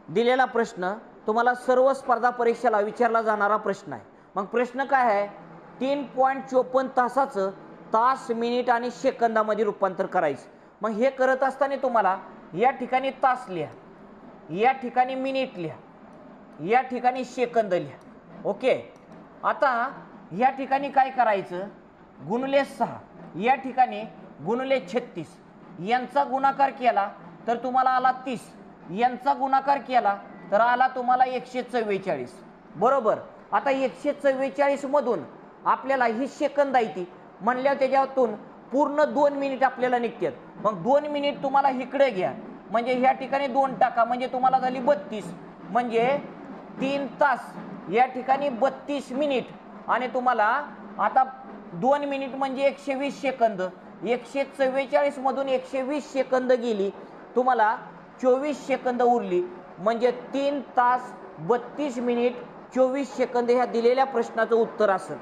दिलेला प्रश्न तुम्हाला सर्व स्पर्धा परीक्षेला विचारला जाणारा प्रश्न आहे। मग प्रश्न काय आहे, 3.54 तासाचं तास, मिनिट आणि सेकंदामध्ये रूपांतर करायचं। मग हे करत असताना तुम्हाला या ठिकाणी तास लिहा, या ठिकाणी मिनिट लिहा, या ठिकाणी सेकंद लिहा। ओके, आता या ठिकाणी काय करायचं, गुणले 6, या ठिकाणी गुणले 36, यांचा गुणाकार केला तर तुम्हाला आला 30, यांचा गुणाकार केला तर आला तुम्हाला 144, बरोबर। आता 144 मधून आपल्याला ही सेकंद आहे ती म्हणल्यावर त्याच्यातून पूर्ण 2 मिनिट आपल्याला निघतात। मग 2 मिनिट तुम्हाला इकडे घ्या, म्हणजे ह्या ठिकाणी 2 टाका, म्हणजे तुम्हाला झाली 32, म्हणजे 3 तास या ठिकाणी 32 मिनिट। आणि तुम्हाला आता 2 मिनिट म्हणजे 120 सेकंद, 144 मधून 120 सेकंद गेली, तुम्हाला 24 सेकंद उरली, म्हणजे 3 तास 32 मिनिट 24 सेकंद ह्या दिलेल्या प्रश्नाचं उत्तर असेल।